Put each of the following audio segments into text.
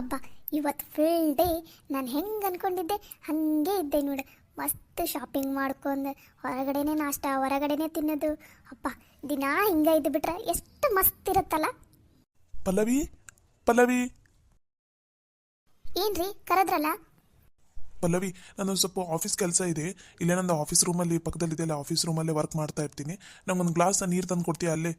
ಅಬ್ಬಾ, ಇವತ್ತು full day ನಾನು ಹೆಂಗೆ ಅನ್ಕೊಂಡಿದ್ದೆ ಹಾಗೆ ಇದ್ದೆ ನೋಡು. ಮಸ್ತ್ ಶಾಪಿಂಗ್ ಮಾಡ್ಕೊಂಡು ಹೊರಗಡೆನೇ ನಾಷ್ಟ, ಹೊರಗಡೆನೇ ತಿನ್ನೋದು. ಅಪ್ಪ, ದಿನ ಹಿಂಗೆ ಇದ್ದು ಬಿಟ್ರೆ ಎಷ್ಟು ಮಸ್ತ್ ಇರುತ್ತಲ್ಲ. ಪಲ್ಲವಿ ಪಲ್ಲವಿ ಏನ್ರಿ ಕರೆದ್ರಲ್ಲ? ಪಲ್ಲವಿ, ನಾನು ಸ್ವಲ್ಪ ಆಫೀಸ್ ಕೆಲಸ ಇದೆ. ಇಲ್ಲೇ ನಂದು ಆಫೀಸ್ ರೂಮಲ್ಲಿ ಪಕ್ಕದಲ್ಲಿದೆಯಲ್ಲ, ಆಫೀಸ್ ರೂಮಲ್ಲೇ ವರ್ಕ್ ಮಾಡ್ತಾ ಇರ್ತೀನಿ. ನಂಗೊಂದು ಗ್ಲಾಸ್ ನೀರು ತಂದು ಕೊಡ್ತೀಯಾ? ಅಲ್ಲೇ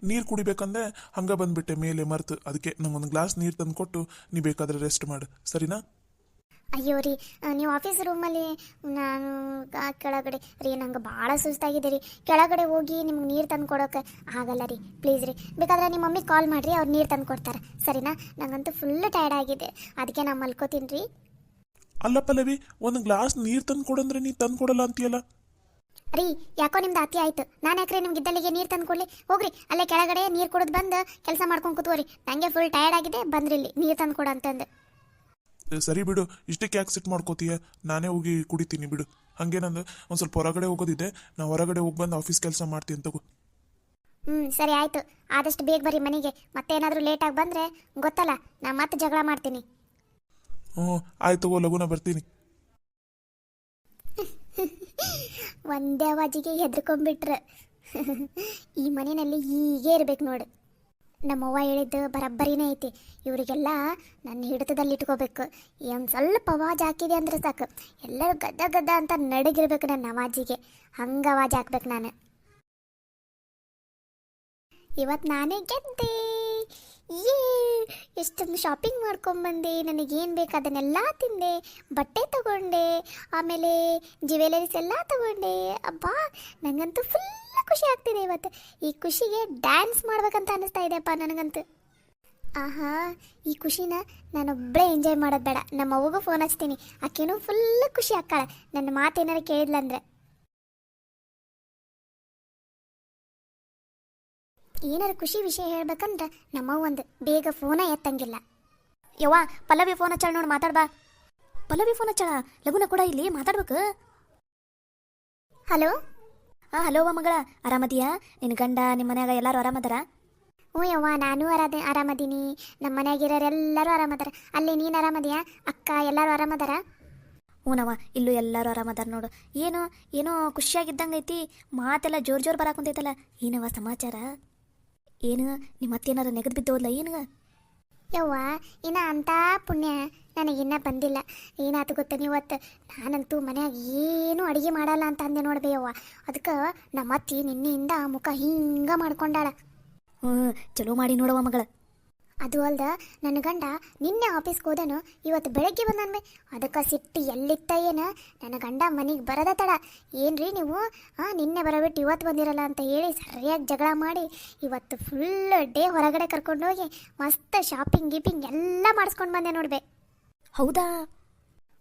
ನೀರು ಕುಡಿಬೇಕಂದ್ರೆ ಹಂಗೆ ಬಂದುಬಿಟ್ಟೆ ಮೇಲೆ ಮರ್ತು. ಅದಕ್ಕೆ ನಂಗೊಂದು ಗ್ಲಾಸ್ ನೀರು ತಂದು ಕೊಟ್ಟು ನೀ ಬೇಕಾದರೆ ರೆಸ್ಟ್ ಮಾಡು, ಸರಿನಾ? ಅಯ್ಯೋ ರೀ, ನೀವು ಆಫೀಸ್ ರೂಮಲ್ಲಿ, ನಾನು ಕೆಳಗಡೆ ರೀ, ನಂಗೆ ಭಾಳ ಸುಸ್ತಾಗಿದೆ ರೀ. ಕೆಳಗಡೆ ಹೋಗಿ ನಿಮ್ಗೆ ನೀರು ತಂದು ಕೊಡೋಕೆ ಆಗಲ್ಲ ರೀ. ಪ್ಲೀಸ್ ರೀ, ಬೇಕಾದ್ರೆ ನಿಮ್ಮ ಮಮ್ಮಿಗೆ ಕಾಲ್ ಮಾಡಿರಿ, ಅವ್ರು ನೀರು ತಂದು ಕೊಡ್ತಾರೆ, ಸರಿನಾ? ನಂಗಂತೂ ಫುಲ್ ಟಯರ್ಡ್ ಆಗಿದೆ, ಅದಕ್ಕೆ ನಾನು ಮಲ್ಕೋತೀನಿ ರೀ. ಅಲ್ಲ ಪಲ್ಲವಿ, ಒಂದು ಗ್ಲಾಸ್ ನೀರು ತಂದು ಕೊಡಂದ್ರೆ ನೀ ತಂದು ಕೊಡಲ್ಲ ಅಂತೀಯಲ್ಲ? ರೀ, ಯಾಕೋ ನಿಮ್ದು ಅತಿ ಆಯ್ತು. ನಾನು ಯಾಕ್ರಿ ನಿಮ್ಗೆ ಇದ್ದಲ್ಲಿಗೆ ನೀರು ತಂದು ಕೊಡ್ಲಿ? ಹೋಗ್ರಿ, ಅಲ್ಲೇ ಕೆಳಗಡೆ ನೀರು ಕುಡಿದು ಬಂದು ಕೆಲಸ ಮಾಡ್ಕೊಂಡು ಕೂತ್ಕೋರಿ. ನನಗೆ ಫುಲ್ ಟಯರ್ಡ್ ಆಗಿದೆ, ಬಂದ್ರಿ ಇಲ್ಲಿ ನೀರು ತಂದು ಕೊಡು ಅಂತಂದು. ಸರಿ ಬಿಡು, ಇಷ್ಟಕ್ಕೆ ಯಾಕೆ ಸಿಟ್ ಮಾಡ್ಕೋತೀಯ? ನಾನೇ ಹೋಗಿ ಕುಡಿತೀನಿ ಬಿಡು. ಹಾಗೆ ನಂದು ಒಂದು ಸ್ವಲ್ಪ ಹೊರಗಡೆ ಹೋಗೋದಿದೆ, ನಾ ಹೊರಗಡೆ ಹೋಗಿ ಬಂದು ಆಫೀಸ್ ಕೆಲಸ ಮಾಡ್ತೀನಿ ತಗೋ. ಸರಿ ಆಯಿತು, ಆದಷ್ಟು ಬೇಗ ಬರ್ರಿ ಮನೆಗೆ. ಮತ್ತೇನಾದರೂ ಲೇಟಾಗಿ ಬಂದರೆ ಗೊತ್ತಲ್ಲ, ನಾ ಮತ್ತೆ ಜಗಳ ಮಾಡ್ತೀನಿ. ಹ್ಞೂ ಆಯ್ತು ತಗೋ, ಲಘುನ ಬರ್ತೀನಿ. ಒಂದೇ ಅವಾಜಿಗೆ ಹೆದರ್ಕೊಂಡ್ಬಿಟ್ರೆ ಈ ಮನೆಯಲ್ಲಿ ಹೀಗೆ ಇರ್ಬೇಕು ನೋಡು. ನಮ್ಮವ್ವ ಹೇಳಿದ್ದು ಬರಬ್ಬರಿನೇ ಐತಿ. ಇವರಿಗೆಲ್ಲ ನನ್ನ ಹಿಡಿತದಲ್ಲಿ ಇಟ್ಕೋಬೇಕು. ಒಂದು ಸ್ವಲ್ಪ ಅವಾಜ್ ಹಾಕಿದೆ ಅಂದ್ರೆ ಸಾಕು, ಎಲ್ಲರೂ ಗದ್ದ ಗದ್ದ ಅಂತ ನಡಗಿರ್ಬೇಕು ನನ್ನ ಅವಾಜಿಗೆ. ಹಂಗೆ ಅವಾಜ್ ಹಾಕ್ಬೇಕು ನಾನು. ಇವತ್ತು ನಾನೇ ಗೆದ್ದೆ. ಏ, ಎಷ್ಟೊಂದು ಶಾಪಿಂಗ್ ಮಾಡ್ಕೊಂಬಂದೆ, ನನಗೇನು ಬೇಕು ಅದನ್ನೆಲ್ಲ ತಿಂದೆ, ಬಟ್ಟೆ ತಗೊಂಡೆ, ಆಮೇಲೆ ಜ್ಯುವೆಲರೀಸ್ ಎಲ್ಲ ತಗೊಂಡೆ. ಅಬ್ಬಾ, ನನಗಂತೂ ಫುಲ್ ಖುಷಿ ಆಗ್ತಿದೆ ಇವತ್ತು. ಈ ಖುಷಿಗೆ ಡ್ಯಾನ್ಸ್ ಮಾಡ್ಬೇಕಂತ ಅನ್ನಿಸ್ತಾ ಇದೆಯಪ್ಪ ನನಗಂತೂ. ಆಹಾ, ಈ ಖುಷಿನ ನಾನೊಬ್ಬಳೇ ಎಂಜಾಯ್ ಮಾಡೋದು ಬೇಡ, ನಮ್ಮ ಅವ್ವಗೂ ಫೋನ್ ಹಚ್ತೀನಿ. ಆಕೆನೂ ಫುಲ್ ಖುಷಿ ಆಗ್ತಾಳೆ ನನ್ನ ಮಾತೇನಾರು ಕೇಳಿದ್ಲಂದ್ರೆ. ಏನಾರು ಖುಷಿ ವಿಷಯ ಹೇಳ್ಬೇಕಂದ್ರೆ ನಮ್ಮವ್ವ ಒಂದು ಬೇಗ ಫೋನ ಎತ್ತಂಗಿಲ್ಲ. ಯವ್ವ, ಪಲ್ಲವಿ ಫೋನ್ ಹಚ್ಚಳ ನೋಡಿ, ಮಾತಾಡ್ಬಾ. ಪಲ್ಲವಿ ಫೋನ್ ಹಚ್ಚಳ, ಲಘುನ ಕೂಡ ಇಲ್ಲಿ ಮಾತಾಡ್ಬೇಕು. ಹಲೋ. ಹಲೋ ಮಗಳ, ಆರಾಮದಿಯಾ? ನಿನ್ನ ಗಂಡ, ನಿಮ್ಮ ಮನ್ಯಾಗ ಎಲ್ಲರೂ ಆರಾಮದಾರ? ಹ್ಞೂ ಯವ್ವ, ನಾನು ಆರಾಮದೀನಿ. ನಮ್ಮ ಮನ್ಯಾಗಿರೋರೆಲ್ಲರೂ ಆರಾಮದಾರ. ಅಲ್ಲಿ ನೀನು ಆರಾಮದಿಯಾ? ಅಕ್ಕ ಎಲ್ಲರೂ ಆರಾಮದಾರ? ಹ್ಞೂನವ್ವ, ಇಲ್ಲೂ ಎಲ್ಲರೂ ಆರಾಮದಾರ ನೋಡು. ಏನೋ ಏನೋ ಖುಷಿಯಾಗಿದ್ದಂಗೆ ಐತಿ, ಮಾತೆಲ್ಲ ಜೋರು ಜೋರು ಬರಾಕುಂತೈತಲ್ಲ. ಏನವ ಸಮಾಚಾರ? ಏನು ನಿಮ್ಮ ಅತ್ತೇನಾರು ನೆಗದು ಬಿದ್ದೋದ್ಲ ಏನು? ಯವ್ವ, ಇನ್ನ ಅಂತ ಪುಣ್ಯ ನನಗಿನ್ನ ಬಂದಿಲ್ಲ. ಏನಾಯ್ತು ಗೊತ್ತ, ಇವತ್ತು ನಾನಂತೂ ಮನ್ಯಾಗ ಏನೂ ಅಡುಗೆ ಮಾಡಲ್ಲ ಅಂತ ಅಂದೆ ನೋಡ್ಬೇ ಯವ್ವ. ಅದಕ್ಕೆ ನಮ್ಮ ಅತ್ತಿ ನಿನ್ನೆಯಿಂದ ಮುಖ ಹಿಂಗೆ ಮಾಡ್ಕೊಂಡಾಳ. ಚಲೋ ಮಾಡಿ ನೋಡವ ಮಗಳ. ಅದು ಅಲ್ದ, ನನ್ನ ಗಂಡ ನಿನ್ನೆ ಆಫೀಸ್ಗೆ ಹೋದನು, ಇವತ್ತು ಬೆಳಗ್ಗೆ ಬಂದನ್ಬೆ. ಅದಕ್ಕೆ ಸಿಟ್ಟು ಎಲ್ಲಿತ್ತ ಏನು, ನನ್ನ ಗಂಡ ಮನೆಗೆ ಬರೋದ ತಡ. ಏನ್ರಿ ನೀವು ನಿನ್ನೆ ಬರಬಿಟ್ಟು ಇವತ್ತು ಬಂದಿರಲ್ಲ ಅಂತ ಹೇಳಿ ಸರಿಯಾಗಿ ಜಗಳ ಮಾಡಿ ಇವತ್ತು ಫುಲ್ ಡೇ ಹೊರಗಡೆ ಕರ್ಕೊಂಡೋಗಿ ಮಸ್ತ್ ಶಾಪಿಂಗ್ ಗೀಪಿಂಗ್ ಎಲ್ಲ ಮಾಡಿಸ್ಕೊಂಡು ಬಂದೆ ನೋಡ್ಬೆ. ಹೌದಾ?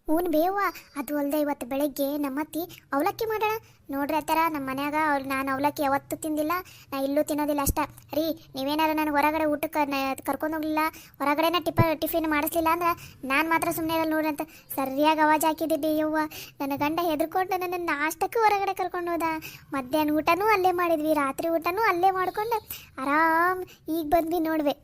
ಹ್ಞೂ ಬೇವ. ಅದು ಅಲ್ಲದೆ ಇವತ್ತು ಬೆಳಗ್ಗೆ ನಮ್ಮತ್ತಿ ಅವಲಕ್ಕಿ ಮಾಡೋಣ ನೋಡ್ರಿ. ಆ ಥರ ನಮ್ಮ ಮನ್ಯಾಗ ನಾನು ಅವಲಕ್ಕಿ ಯಾವತ್ತೂ ತಿಂದಿಲ್ಲ, ನಾ ಇಲ್ಲೂ ತಿನ್ನೋದಿಲ್ಲ ಅಷ್ಟ ರೀ. ನೀವೇನಾರು ನನಗೆ ಹೊರಗಡೆ ಊಟಕ್ಕೆ ಕರ್ಕೊಂಡೋಗ್ಲಿಲ್ಲ, ಹೊರಗಡೆನ ಟಿಫಿನ್ ಮಾಡಿಸ್ಲಿಲ್ಲ ಅಂದ್ರೆ ನಾನು ಮಾತ್ರ ಸುಮ್ಮನೆ ಇರಲ್ಲ ನೋಡ್ರಿ ಅಂತ ಸರಿಯಾಗಿ ಅವಾಜ್ ಹಾಕಿದ್ದೆ ಬೇಯವ್ವ. ನನ್ನ ಗಂಡ ಹೆದರ್ಕೊಂಡು ನನ್ನ ನಾಷ್ಟಕ್ಕೂ ಹೊರಗಡೆ ಕರ್ಕೊಂಡು ಹೋದ. ಮಧ್ಯಾಹ್ನ ಊಟನೂ ಅಲ್ಲೇ ಮಾಡಿದ್ವಿ, ರಾತ್ರಿ ಊಟನೂ ಅಲ್ಲೇ ಮಾಡ್ಕೊಂಡು ಆರಾಮ್ ಈಗ ಬಂದ್ವಿ ನೋಡ್ವೆ.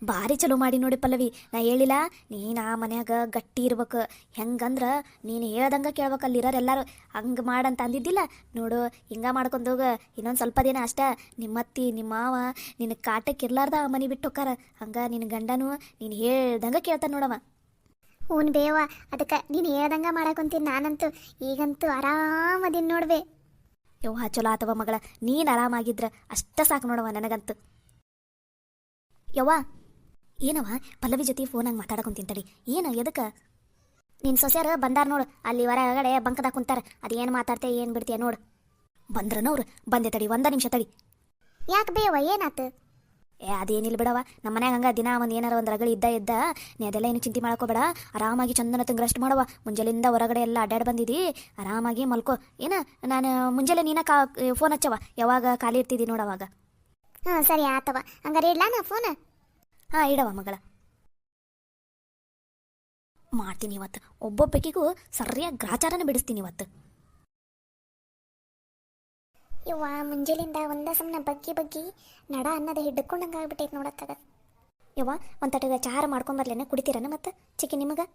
ಭಾರಿ ಚಲೋ ಮಾಡಿ ನೋಡಿ ಪಲ್ಲವಿ. ನಾ ಹೇಳಿಲ್ಲ, ನೀನು ಆ ಮನ್ಯಾಗ ಗಟ್ಟಿ ಇರ್ಬೇಕು. ಹೆಂಗಂದ್ರೆ ನೀನು ಹೇಳ್ದಂಗೆ ಕೇಳ್ಬೇಕು, ಅಲ್ಲಿರೋರು ಎಲ್ಲರೂ ಹಂಗೆ ಮಾಡಂತ ಅಂದಿದ್ದಿಲ್ಲ ನೋಡು. ಹಿಂಗೆ ಮಾಡ್ಕೊಂಡೋಗ ಇನ್ನೊಂದು ಸ್ವಲ್ಪ ದಿನ ಅಷ್ಟ ನಿಮ್ಮತ್ತಿ ನಿಮ್ಮ ಮಾವ ನಿನ್ನ ಕಾಟಕ್ಕೆ ಇರ್ಲಾರ್ದ ಆ ಮನೆ ಬಿಟ್ಟು ಹೋಕ್ಕಾರ. ಹಂಗೆ ನಿನ್ನ ಗಂಡನೂ ನೀನು ಹೇಳ್ದಂಗೆ ಕೇಳ್ತಾನೆ ನೋಡವ. ಹ್ಞೂ ಬೇವ, ಅದಕ್ಕೆ ನೀನು ಹೇಳ್ದಂಗೆ ಮಾಡಕೊಂತೀನಿ ನಾನಂತೂ. ಈಗಂತೂ ಆರಾಮದಿನ ನೋಡ್ಬೆ. ಯವ್ವ, ಚಲೋ ಆತವ ಮಗಳ, ನೀನು ಆರಾಮಾಗಿದ್ರ ಅಷ್ಟ ಸಾಕು ನೋಡವ ನನಗಂತೂ. ಯವ್ವ, ಏನವ ಪಲ್ಲವಿ ಜೊತೆ ಫೋನಾಗ ಮಾತಾಡಕೊಂತೀನಿ ತಡಿ. ಏನು ಎದಕ್ಕೆ? ನಿನ್ನ ಸೊಸೆಯರು ಬಂದಾರ ನೋಡು, ಅಲ್ಲಿ ಹೊರಗಡೆ ಬಂಕದಾಗ ಕುಂತಾರ. ಅದೇನು ಮಾತಾಡ್ತೆ ಏನು ಬಿಡ್ತೀಯ ನೋಡು. ಬಂದ್ರನವ್ರು? ಬಂದೆ ತಡಿ, 1 ನಿಮಿಷ ತಡಿ. ಯಾಕೆ ಬೇವ, ಏನಾತು? ಅದೇನಿಲ್ಲ ಬಿಡವ, ನಮ್ಮ ಮನ್ಯಾಗ ಹಂಗೆ ದಿನ ಒಂದು ಏನಾರ ಒಂದು ರಗಳಿ ಇದ್ದ ನೀ ಅದೆಲ್ಲ ಏನು ಚಿಂತೆ ಮಾಡ್ಕೋಬೇಡ. ಆರಾಮಾಗಿ ಚಂದನ ತಂಗ ರೆಸ್ಟ್ ಮಾಡವ. ಮುಂಜಾನೆಯಿಂದ ಹೊರಗಡೆ ಎಲ್ಲ ಅಡ್ಡಾಡಿ ಬಂದಿದ್ದಿ, ಆರಾಮಾಗಿ ಮಲ್ಕೋ. ಏನು ನಾನು ಮುಂಜಾನೆ ನೀನ ಫೋನ್ ಹಚ್ಚವ, ಯಾವಾಗ ಖಾಲಿ ಇರ್ತಿದ್ದಿ ನೋಡವಾಗ. ಸರಿ ಆತವ, ಹಂಗಾರೆ ಇಡ್ಲಾ ನಾ ಫೋನ್? ಇಡವ ಮಗಳ. ಮಾಡ್ತೀನಿ ಇವತ್ತು, ಒಬ್ಬೊಬ್ಬಕಿಗೂ ಸರಿಯಾಗಿ ಗ್ರಾಚಾರನ ಬಿಡಿಸ್ತೀನಿ ಇವತ್ತು. ಯವ್ವ, ಮುಂಜಾನಿಂದ ಒಂದ ಸಮನ ಬಗ್ಗಿ ನಡ ಅನ್ನೋದು ಹಿಡ್ಕೊಂಡಂಗೆ ಆಗ್ಬಿಟ್ಟೈತೆ ನೋಡತ್ತಾಗ. ಯವ್ವ ಒಂದು ತಟಗ ಚಾರ ಮಾಡ್ಕೊಂಬರ್ಲೇನೆ ಕುಡಿತೀರನ ಮತ್ತೆ ಚಿಕ್ಕಿ ನಿಮಗೆ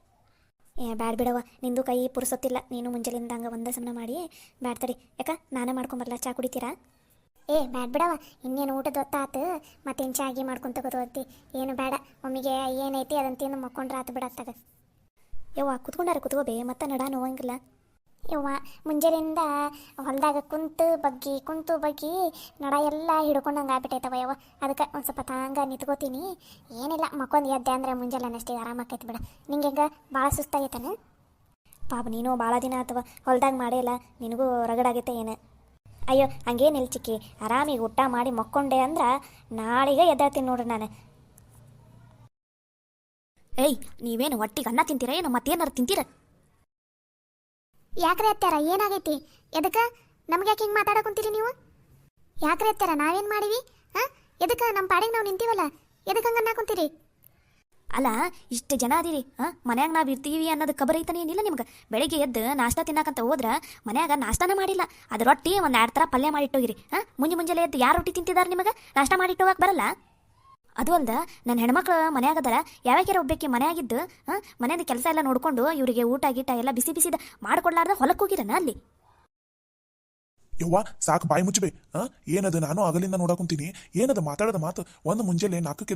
ಬ್ಯಾಡ್ ಬಿಡವ ನಿಂದು ಕೈ ಪುರ್ಸೊತ್ತಿಲ್ಲ ನೀನು ಮುಂಜಾನಿಂದ ಹಂಗೆ ಒಂದೇ ಸಮನ ಮಾಡಿ ಬ್ಯಾಡ್ ತಡಿ ಯಾಕ ನಾನೇ ಮಾಡ್ಕೊಂಬರ್ಲ ಚಾ ಕುಡಿತೀರಾ ಬ್ಯಾಡ್ ಬಿಡವ ಇನ್ನೇನು ಊಟದ ಹೊತ್ತಾತು ಮತ್ತೇನು ಚಾಗಿ ಮಾಡ್ಕೊಂತ ತಗೋತಿ ಏನು ಬೇಡ ಒಮ್ಮಿಗೆ ಏನೈತಿ ಅದನ್ನ ತಿಂದು ಮಕ್ಕೊಂಡ್ರೆ ಆತು ಬಿಡತ್ತಾಗ. ಯವ್ವ ಕುತ್ಕೊಂಡಾರ ಕುತ್ಕೋಬೇ ಮತ್ತೆ ನಡ ನೋವಂಗಿಲ್ಲ. ಯವ್ವ ಮುಂಜಾನೆಯಿಂದ ಹೊಲದಾಗ ಕುಂತು ಬಗ್ಗಿ ನಡ ಎಲ್ಲ ಹಿಡ್ಕೊಂಡಂಗೆ ಆಗ್ಬಿಟ್ಟೈತವ ಯವ್ವ. ಅದಕ್ಕೆ ಒಂದು ಸ್ವಲ್ಪ ತಾಂಗ ನಿಂತ್ಕೋತೀನಿ. ಏನಿಲ್ಲ ಮಕ್ಕೊಂದು ಎದ್ದೆ ಅಂದರೆ ಮುಂಜಾನೆ ಅಷ್ಟೇ ಆರಾಮಾಕೈತಿ ಬಿಡ. ನಿಂಗೆ ಹೆಂಗೆ ಭಾಳ ಸುಸ್ತಾಗೈತಾನೆ? ಪಾಪ ನೀನು ಭಾಳ ದಿನ ಅಥವಾ ಹೊಲ್ದಾಗ ಮಾಡೇ ಇಲ್ಲ, ನಿನಗೂ ರಗಡಾಗೈತೆ ಏನು? ಅಯ್ಯೋ ಹಂಗೇನಿಲ್ಲ ಚಿಕ್ಕಿ, ಆರಾಮಿಗೆ ಊಟ ಮಾಡಿ ಮಕ್ಕೊಂಡೆ ಅಂದ್ರೆ ನಾಳೆಗೆ ಎದ್ದಾಳ್ತೀನಿ ನೋಡ್ರಿ ನಾನು. ಏಯ್ ನೀವೇನು ಒಟ್ಟಿಗೆ ಅನ್ನ ತಿಂತೀರ ಏನು ಮತ್ತೇನಾರು ತಿಂತೀರ? ಯಾಕ್ರೆ ಅತ್ತಾರ ಏನಾಗೈತಿ? ಎದಕ್ಕೆ ನಮ್ಗೆ ಯಾಕೆ ಹಿಂಗೆ ಮಾತಾಡಕೊಂತೀರಿ ನೀವು? ಯಾಕ್ರೆ ಅತ್ತಾರ ನಾವೇನು ಮಾಡೀವಿ? ಹಾಂ ಎದಕ್ಕೆ ನಮ್ಮ ಪಾಡಿಗೆ ನಾವು ನಿಂತೀವಲ್ಲ, ಎದಕ್ಕೆ ಹಂಗೆ ಅನ್ನಕೊಂತೀರಿ? ಅಲ್ಲ ಇಷ್ಟು ಜನ ಅದೀರಿ ಮನ್ಯಾಗ ನಾವು ಇರ್ತೀವಿ ಅನ್ನೋದು ಖಬರ್ ಐತಾನೆ ಏನಿಲ್ಲ ನಿಮ್ಗೆ? ಬೆಳಿಗ್ಗೆ ಎದ್ದು ನಾಷ್ಟ ತಿನ್ನಕಂತ ಹೋದ್ರೆ ಮನ್ಯಾಗ ನಾಷ್ಟಾನ ಮಾಡಿಲ್ಲ, ಅದು ರೊಟ್ಟಿ ಒಂದು 2 ಥರ ಪಲ್ಯ ಮಾಡಿಟ್ಟೋಗಿರಿ. ಮುಂಜಾನೆ ಎದ್ದು ಯಾರು ರೊಟ್ಟಿ ತಿಂತಿದ್ದಾರೆ ನಿಮಗೆ? ನಾಷ್ಟ ಮಾಡಿಟ್ಟೋಗಕ್ಕೆ ಬರಲ್ಲ? ಅದು ಅಲ್ದ ನನ್ನ ಹೆಣ್ಮಕ್ಳು ಮನ್ಯಾಗದಾರ, ಯಾವ್ಯಾಕ್ಯಾರ ಒಬ್ಬಕ್ಕೆ ಮನೆಯಾಗಿದ್ದು ಮನೆಯದು ಕೆಲಸ ಎಲ್ಲ ನೋಡ್ಕೊಂಡು ಇವರಿಗೆ ಊಟ ಗೀಟ ಎಲ್ಲ ಬಿಸಿ ಬಿಸಿದ ಮಾಡ್ಕೊಡ್ಲಾರ್ದ ಹೊಲಕ್ಕೆ ಹೋಗಿರನ ಅಲ್ಲಿ? ಯವ್ವ ಸಾಕು ಬಾಯಿ ಮುಚ್ಚಬೇ. ಏನದು ನಾನು ಅಗಲಿಂದ ನೋಡಕೊಂತೀನಿ. ಏನದು ಮಾತಾಡೋದ ಮಾತು? ಒಂದು ಮುಂಜಾನೆ 4ಕ್ಕೆ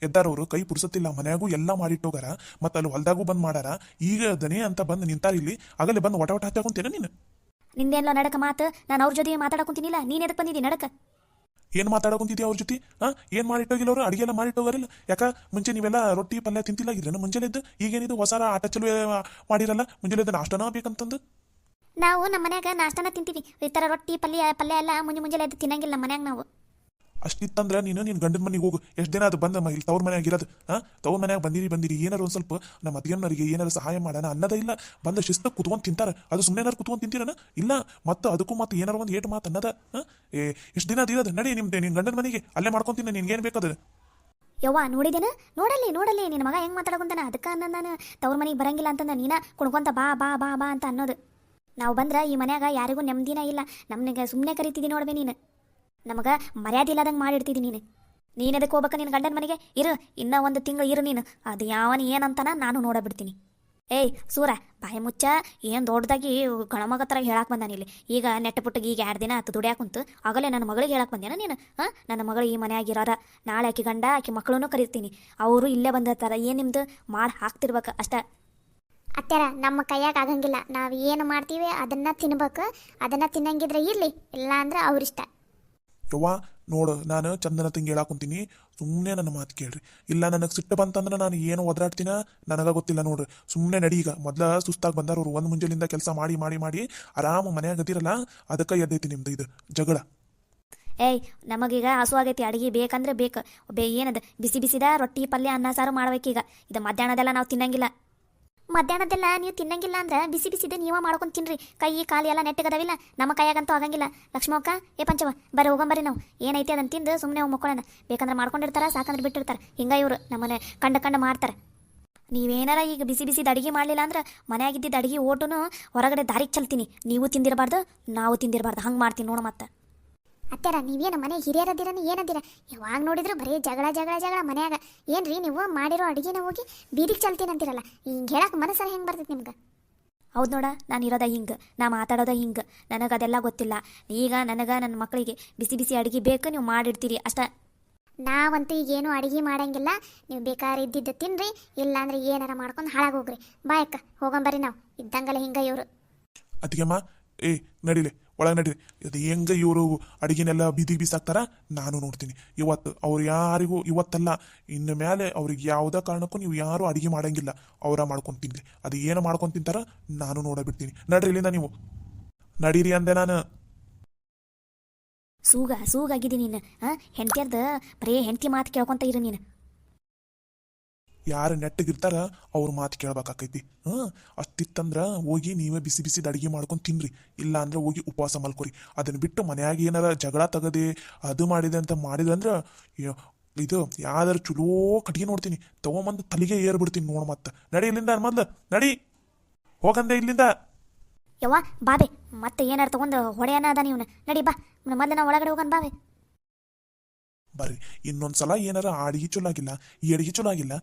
ಎದ್ದಾರವ್ರು ಕೈ ಪುರ್ಸತ್ತಿಲ್ಲ, ಮನ್ಯಾಗೂ ಎಲ್ಲ ಮಾಡಿಟ್ಟೋಗಾರ, ಮತ್ತು ಅಲ್ಲಿ ಹೊಲ್ದಾಗೂ ಬಂದ್ ಮಾಡಾರ. ಈಗ ದನೇ ಅಂತ ಬಂದು ನಿಂತಾರ ಇಲ್ಲಿ, ಆಗಲೇ ಬಂದು ಒಟ ಹತ್ತಾಕೊಂತೇನ ನೀನು? ನಿಂದೇನ್ಲ ನಡಕ ಮಾತು? ನಾನು ಅವ್ರ ಜೊತೆ ಮಾತಾಡಕೊಂತೀನಿಲ್ಲ, ನೀನ್ ಎದಕ್ಕೆ ಬಂದಿದ್ದೀನಿ ನಡಕ? ಏನು ಮಾತಾಡಕೊಂತಿದ್ಯಾ ಅವ್ರ ಜೊತೆ? ಏನು ಮಾಡಿಟ್ಟೋಗಿಲ್ಲ ಅವರು? ಅಡಿಗೆ ಎಲ್ಲ ಮಾಡಿಟ್ಟೋಗಾರಿಲ್ಲ? ಯಾಕ ಮುಂಚೆ ನೀವೆಲ್ಲ ರೊಟ್ಟಿ ಪಲ್ಯ ತಿಂತಿಲ್ಲಾಗಿದ್ರೇನು ಮುಂಜಾನೆದ್ದು? ಈಗೇನಿದು ಹೊಸ ಆಟ ಚಲೋ ಮಾಡಿರಲ್ಲ ಮುಂಜಾನೆದ್ದು ನಾಷ್ಟನ ಬೇಕಂತಂದು? ನಾವು ನಮ್ಮ ಮನ್ಯಾಗ ನಾಷ್ಟಾನ ತಿಂತೀವಿ, ಈ ಥರ ರೊಟ್ಟಿ ಪಲ್ಯ ಎಲ್ಲ ಮುಂಜಾನೆ ಎದ್ದು ತಿನ್ನಂಗಿಲ್ಲ ನಮ್ಮ ಮನ್ಯಾಗ ನಾವು. ಅಷ್ಟಿತ್ತಂದ್ರೆ ನೀನು ನಿನ್ನ ಗಂಡನ ಮನೆಗೆ ಹೋಗು. ಎಷ್ಟು ದಿನ ಅದು ಬಂದ ಇಲ್ಲಿ ತವ್ರ ಮನ್ಯಾಗ ಇರೋದು? ತವ್ರ ಮನ್ಯಾಗ ಬಂದಿರಿ ಏನಾರು ಒಂದು ಸ್ವಲ್ಪ ನಮ್ಮ ಅತ್ತಿಗೆಮ್ಮನವರಿಗೆ ಏನಾರು ಸಹಾಯ ಮಾಡೋಣ ಅನ್ನೋದ ಇಲ್ಲ. ಬಂದ ಶಿಸ್ತು ಕುತ್ಕೊಂಡು ತಿಂತಾರೆ, ಅದು ಸುಮ್ಮನೆ ಏನಾರು ಕುತ್ಕೊಂಡು ತಿಂತೀರನ? ಇಲ್ಲ ಮತ್ತು ಅದಕ್ಕೂ ಮತ್ತು ಏನಾರು ಒಂದು ಏಟು ಮಾತು ಅನ್ನದ. ಎಷ್ಟು ದಿನ ಅದು ಇರೋದು? ನಡಿ ನಿನ್ನ ಗಂಡನ ಮನೆಗೆ, ಅಲ್ಲೇ ಮಾಡ್ಕೊಂತೀನಿ, ನಿನ್ಗೇನು ಬೇಕದು? ಯವ್ವ ನೋಡಿದೇನ? ನೋಡಲ್ಲಿ ನಿನ್ನ ಮಗ ಹೆಂಗೆ ಮಾತಾಡ್ಕೊಂತಾನ, ಅದಕ್ಕೆ ಅನ್ನೋದು ನಾನು ತವ್ರ ಮನೆಗೆ ಬರಂಗಿಲ್ಲ ಅಂತಂದ ನೀನ ಕುಣ್ಕೊಂತ ಬಾ ಬಾ ಬಾ ಬಾ ಅಂತ ಅನ್ನೋದು. ನಾವು ಬಂದ್ರೆ ಈ ಮನ್ಯಾಗ ಯಾರಿಗೂ ನೆಮ್ಮದಿನ ಇಲ್ಲ, ನಮ್ಗೆ ಸುಮ್ಮನೆ ಕರಿತಿದ್ದೀನಿ ನೋಡ್ಬೇ ನೀನು. ನಮಗೆ ಮರ್ಯಾದೆ ಇಲ್ಲದಂಗೆ ಮಾಡಿಡ್ತಿದ್ದೀನಿ ನೀನು ಅದಕ್ಕೆ ಹೋಗ್ಬೇಕ ನಿನ್ನ ಗಂಡನ ಮನೆಗೆ? ಇರು, ಇನ್ನೂ 1 ತಿಂಗಳು ಇರು ನೀನು, ಅದು ಯಾವನ ಏನಂತಾನ ನಾನು ನೋಡಬಿಡ್ತೀನಿ. ಏಯ್ ಸೂರ ಬಾಯಿ ಮುಚ್ಚ, ಏನು ದೊಡ್ಡದಾಗಿ ಗಣಮಗ ಥರ ಹೇಳಕ್ಕೆ ಬಂದಾನ ಇಲ್ಲಿ. ಈಗ ನೆಟ್ಟ ಪುಟ್ಟಿಗೆ ಈಗ 2 ದಿನ ಆತು ದುಡಿಯಾಕ ಕುಂತು, ಆಗಲೇ ನನ್ನ ಮಗಳಿಗೆ ಹೇಳಕ್ಕೆ ಬಂದೇನ ನೀನು? ನನ್ನ ಮಗಳು ಈ ಮನೆಯಾಗಿರೋರ, ನಾಳೆ ಆಕಿ ಗಂಡ ಆಕಿ ಮಕ್ಕಳೂ ಕರಿತೀನಿ, ಅವರು ಇಲ್ಲೇ ಬಂದಿರ್ತಾರ, ಏನು ನಿಮ್ದು ಮಾಡಿ ಹಾಕ್ತಿರ್ಬೇಕು ಅಷ್ಟೇ. ಅತ್ಯಾರ ನಮ್ಮ ಕೈಯಾಗ ಆಗಂಗಿಲ್ಲ, ನಾವು ಏನು ಮಾಡ್ತೀವಿ ಅದನ್ನ ತಿನ್ಬೇಕು. ಅದನ್ನ ತಿನ್ನಂಗಿದ್ರೆ ಇರಲಿ, ಇಲ್ಲ ಅಂದ್ರೆ ಅವ್ರಿಷ್ಟ. ಯವ್ವ ನೋಡು, ನಾನು ಚಂದನ ತಂಗಿ ಹೇಳಾಕೊಂತೀನಿ, ಸುಮ್ಮನೆ ನನ್ನ ಮಾತು ಕೇಳ್ರಿ. ಇಲ್ಲ ನನಗೆ ಸಿಟ್ಟು ಬಂತಂದ್ರೆ ನಾನು ಏನು ಒದರಾಡ್ತೀನ ನನಗೆ ಗೊತ್ತಿಲ್ಲ ನೋಡ್ರಿ. ಸುಮ್ಮನೆ ನಡಿ. ಈಗ ಮೊದಲ ಸುಸ್ತಾಗಿ ಬಂದಾರ ಅವ್ರು, ಒಂದು ಮುಂಜಾನಿಂದ ಕೆಲಸ ಮಾಡಿ ಆರಾಮ ಮನ್ಯಾಗ ಗದಿರಲ್ಲ, ಅದಕ್ಕೆ ಎದ್ದೈತಿ ನಿಮ್ದು ಇದು ಜಗಳ. ಏಯ್ ನಮಗೀಗ ಹಸು ಆಗೈತಿ, ಅಡುಗೆ ಬೇಕಂದ್ರೆ ಬೇಕು. ಏನದು ಬಿಸಿ ಬಿಸಿದ ರೊಟ್ಟಿ ಪಲ್ಯ ಅನ್ನ ಸಾರು ಮಾಡ್ಬೇಕೀಗ. ಇದು ಮಧ್ಯಾಹ್ನದೆಲ್ಲ ನಾವು ತಿನ್ನಂಗಿಲ್ಲ. ಮಧ್ಯಾಹ್ನದೆಲ್ಲ ನೀವು ತಿನ್ನಂಗಿಲ್ಲ ಅಂದ್ರೆ ಬಿಸಿ ಬಿಸಿದೆ ನೀವೇ ಮಾಡ್ಕೊಂಡು ತಿನ್ರಿ. ಕೈ ಕಾಲು ಎಲ್ಲ ನೆಟ್ಟಗದಾವಿಲ್ಲ, ನಮ್ಮ ಕೈಯಾಗಂತೂ ಆಗಂಗಿಲ್ಲ. ಲಕ್ಷ್ಮಕ್ಕ ಪಂಚವ ಬರ್ರಿ ಹೋಗಂಬರ್ರಿ, ನಾವು ಏನೈತಿ ಅದನ್ನು ತಿಂದು ಸುಮ್ಮನೆ ಮಕ್ಕೊಳ್ಳೋಣ. ಬೇಕಂದ್ರೆ ಮಾಡ್ಕೊಂಡಿರ್ತಾರ, ಸಾಕಂದ್ರೆ ಬಿಟ್ಟಿರ್ತಾರೆ. ಹಿಂಗ ಇವರು ನಮ್ಮನೆ ಕಂಡು ಮಾಡ್ತಾರೆ. ನೀವೇನಾರ ಈಗ ಬಿಸಿ ಬಿಸಿದ ಅಡುಗೆ ಮಾಡಲಿಲ್ಲ ಅಂದ್ರೆ ಮನೆಯಾಗಿದ್ದಿದ್ದು ಅಡುಗೆ ಓಟುನು ಹೊರಗಡೆ ದಾರಿಗೆ ಚಲ್ತೀನಿ. ನೀವು ತಿಂದಿರಬಾರ್ದು, ನಾವು ತಿಂದಿರಬಾರ್ದು, ಹಂಗೆ ಮಾಡ್ತೀನಿ ನೋಡು. ಮತ್ತೆ ಅತ್ಯಾರ ನೀವೇನು ಮನೆ ಹಿರಿಯರದಿರನ ಏನದಿರ? ಯಾವಾಗ ನೋಡಿದ್ರು ಬರೀ ಜಗಳ ಮನ್ಯಾಗ. ಏನ್ರಿ ನೀವು ಮಾಡಿರೋ ಅಡುಗೆನ ಹೋಗಿ ಬೀದಿಗೆ ಚಲ್ತೀನಿ ಅಂತಿರಲ್ಲ, ಹಿಂಗೆ ಹೇಳಕ್ಕೆ ಮನಸ್ಸರ ಹೆಂಗೆ ಬರ್ತೈತೆ ನಿಮ್ಗೆ? ಹೌದು ನೋಡ, ನಾನು ಇರೋದ ಹಿಂಗೆ, ನಾ ಮಾತಾಡೋದ ಹಿಂಗೆ, ನನಗೆ ಅದೆಲ್ಲ ಗೊತ್ತಿಲ್ಲ. ಈಗ ನನಗೆ ನನ್ನ ಮಕ್ಕಳಿಗೆ ಬಿಸಿ ಬಿಸಿ ಅಡುಗೆ ಬೇಕು, ನೀವು ಮಾಡಿಡ್ತೀರಿ ಅಷ್ಟೇ. ನಾವಂತೂ ಈಗೇನು ಅಡುಗೆ ಮಾಡಂಗಿಲ್ಲ, ನೀವು ಬೇಕಾದ್ರೆ ಇದ್ದಿದ್ದು ತಿನ್ರಿ, ಇಲ್ಲಾಂದ್ರೆ ಏನಾರ ಮಾಡ್ಕೊಂಡು ಹಾಳಾಗೋಗ್ರಿ. ಬಾಯಕ್ಕ ಹೋಗಂಬರ್ರಿ, ನಾವು ಇದ್ದಂಗಲ್ಲ ಹಿಂಗ ಇವರು. ಅದಕ್ಕೆಮ್ಮ ನಡಿಲೆ ಒಳಗೆ ನಡೀರಿ. ಅದು ಹೆಂಗೆ ಇವರು ಅಡುಗೆನೆಲ್ಲ ಬಿಸಾಕ್ತಾರ ನಾನು ನೋಡ್ತೀನಿ. ಇವತ್ತು ಅವ್ರು ಯಾರಿಗೂ ಇವತ್ತಲ್ಲ, ಇನ್ನು ಮೇಲೆ ಅವ್ರಿಗೆ ಯಾವುದೇ ಕಾರಣಕ್ಕೂ ನೀವು ಯಾರು ಅಡುಗೆ ಮಾಡಂಗಿಲ್ಲ, ಅವರ ಮಾಡ್ಕೊಂಡು ತಿನ್ಲಿ. ಅದು ಏನು ಮಾಡ್ಕೊಂಡು ತಿಂತಾರ ನಾನು ನೋಡಬಿಡ್ತೀನಿ. ನಡ್ರಿ ಇಲ್ಲಿಂದ, ನೀವು ನಡೀರಿ ಅಂದೆ ನಾನು. ಸೂಗಾಗಿದ್ದೀನಿ ನೀನು. ಹೆಂಡ್ತಿಯರ್ದು ಬರೀ ಹೆಂಡ್ತಿ ಮಾತು ಕೇಳ್ಕೊಂತ ಇರು ನೀನು. ಯಾರು ನೆಟ್ಟಗಿರ್ತಾರ ಅವ್ರ ಮಾತು ಕೇಳ್ಬೇಕಾಕೈತಿ. ಅಷ್ಟಿತ್ತಂದ್ರೆ ಹೋಗಿ ನೀವೇ ಬಿಸಿ ಬಿಸಿದ ಅಡುಗೆ ಮಾಡ್ಕೊಂಡು ತಿನ್ರಿ, ಇಲ್ಲ ಅಂದ್ರೆ ಹೋಗಿ ಉಪವಾಸ ಮಲ್ಕೊರಿ. ಅದನ್ನ ಬಿಟ್ಟು ಮನ್ಯಾಗ ಏನಾರ ಜಗಳ ತಗದೆ ಅದು ಮಾಡಿದೆ ಅಂತ ಮಾಡಿದಂದ್ರೆ ಇದು ಯಾವ್ದಾರು ಚಲೋ ಕಟ್ಗೆ ನೋಡ್ತೀನಿ, ತಗೊಂಬಂದು ತಲೆಗೆ ಏರ್ಬಿಡ್ತೀನಿ ನೋಡು. ಮತ್ತೆ ನಡಿ ಇಲ್ಲಿಂದ, ಮೊದ್ಲು ನಡಿ ಹೋಗಂದೆ ಇಲ್ಲಿಂದ. ಯವ್ವ ಬಾಬೆ, ಮತ್ತೆ ಏನಾರು ತಗೊಂಡು ಹೊಡೆಯನ ಅದ ನೀವು. ನಡಿ ಬಾ, ಮೊದಲು ನಾವು ಒಳಗಡೆ ಹೋಗೋಣ ಬಾಬೆ. ಬರ್ರಿ ಇನ್ನೊಂದ್ಸಲ ಏನಾರ ಆ ಅಡಿಗೆ ಚಲೋ ಆಗಿಲ್ಲ ಈ ಅಡಿಗೆ ಚಲೋ ಆಗಿಲ್ಲ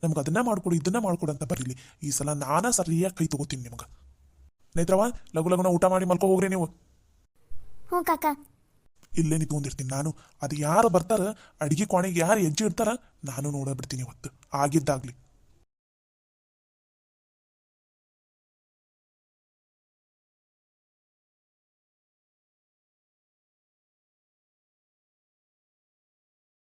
ನಮ್ಗೆ ಅದನ್ನ ಮಾಡ್ಕೊಡು ಇದನ್ನ ಮಾಡ್ಕೊಡು ಅಂತ ಬರ್ರಿ ಈ ಸಲ ನಾನಾ ಸರಿಯಾಗಿ ಕೈ ತಗೋತೀನಿ ನಿಮ್ಗೆ. ನೇತ್ರವ ಲಘು ಲಘುನ ಊಟ ಮಾಡಿ ಮಲ್ಕೋ ಹೋಗ್ರಿ ನೀವು. ಹ್ಞೂ ಕಾಕ. ಇಲ್ಲೇ ನಿಂತ್ಕೊಂಡಿರ್ತೀನಿ ನಾನು. ಅದು ಯಾರು ಬರ್ತಾರ ಅಡಿಗೆ ಕೋಣೆಗೆ ಯಾರು ಹೆಜ್ಜೆ ಇಡ್ತಾರ ನಾನು ನೋಡಬಿಡ್ತೀನಿ ಇವತ್ತು ಆಗಿದ್ದಾಗ್ಲಿ.